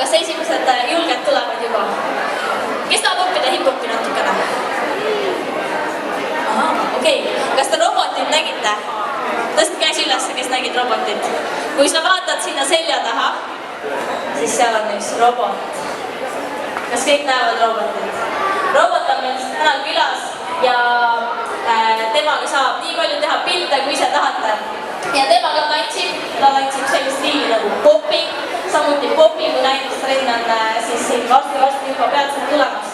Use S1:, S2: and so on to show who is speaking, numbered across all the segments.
S1: kas esimesed julged tulevad juba? Kes tahab õppida hip-hopi natukene? Aha, okei. Kas te robotit nägite? Tõstke käsi üles, kes nägid robotit. Kui sa vaatad sinna selja taha, siis seal on üks robot. Kas kõik näevad robotit? Robot on meil täna külas ja temaga saab nii palju teha pilte, kui ise tahate. Ja temaga tantsib, ta tantsib sellist stiili nagu popping, samuti poppingu näitustrenn on siis siin vastu juba peatselt tulemas.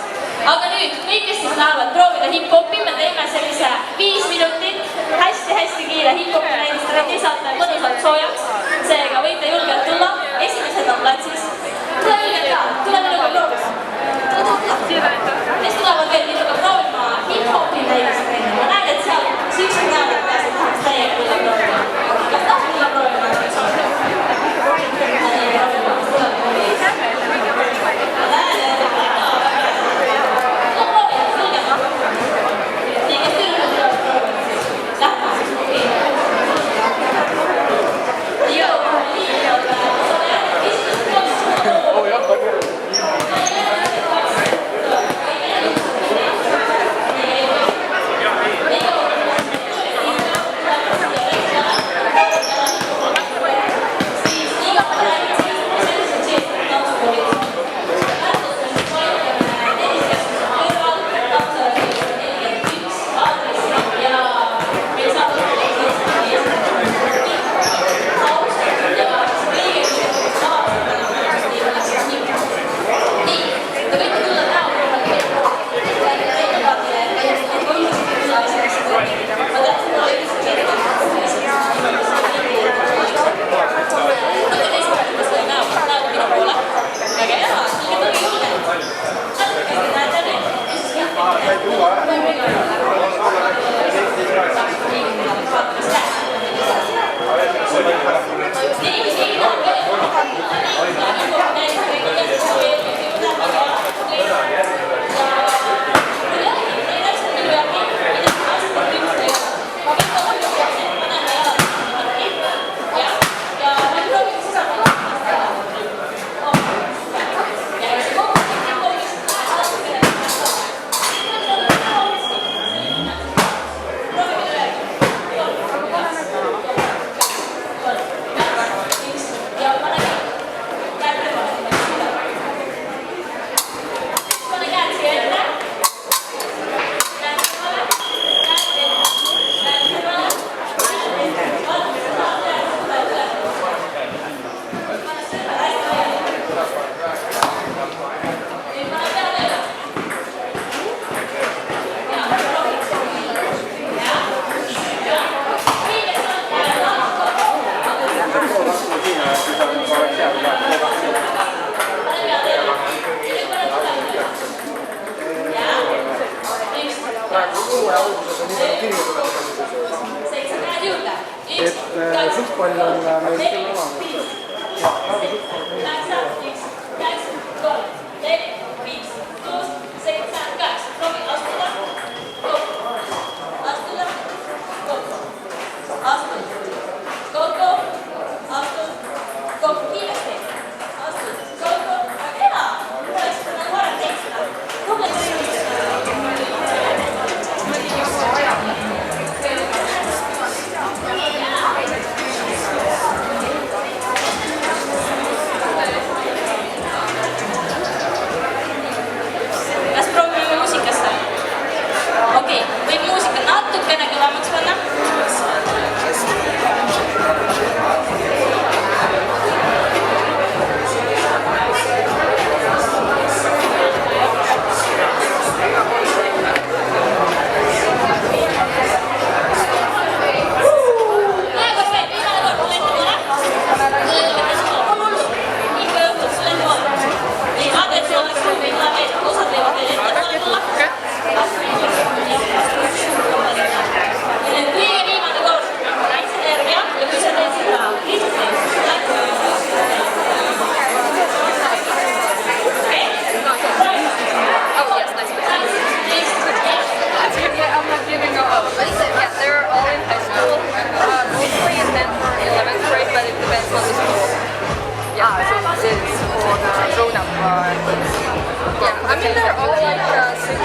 S1: Aga nüüd, kõik, kes siis tahavad proovida hip-hopi, me teeme sellise 5 minutit hästi kiire hip-hopi näitustrenni, saate mõnusalt soojaks, seega võite julgelt tulla, esimesed on platsis. Tule julgelt ka, tule minuga proovima. Kes tulevad veel minuga proovima hip-hopi näitustrenni? Ma näen, et seal süksud näevad, et pääsed tahaks täiega tulla proovima. Kas tahab tulla proovima?
S2: Fußball on meil küll olemas.
S3: cleanup. Yeah, I mean they're all like 6.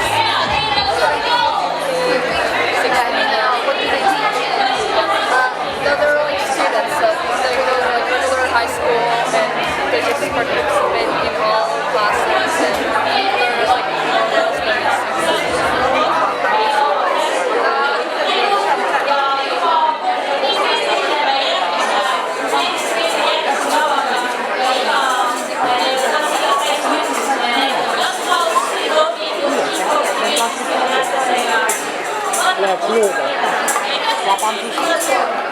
S3: What do they teach? No, they're like students, so they go to like regular high school and they just participate in all classes and they're like more
S2: Läheb luuga. Vabandust.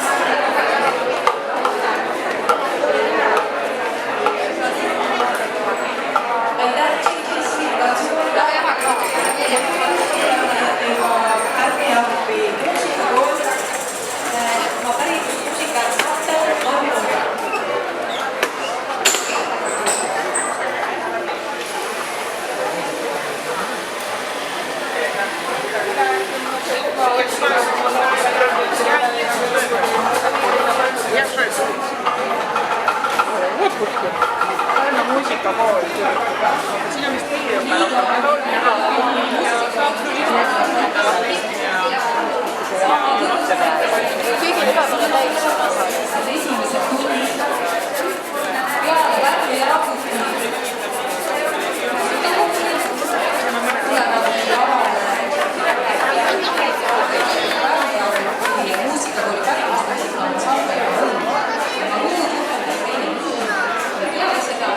S2: muusikakool, siin on vist põhiõpe, kõigil üleval on täis. Esimesed tunnid peale värvi ja rakutuni. Tulevad meil avale ja muusikakooli pärast muusikaansaabel ja muud juhendab meile muud ja peale seda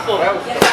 S4: Well,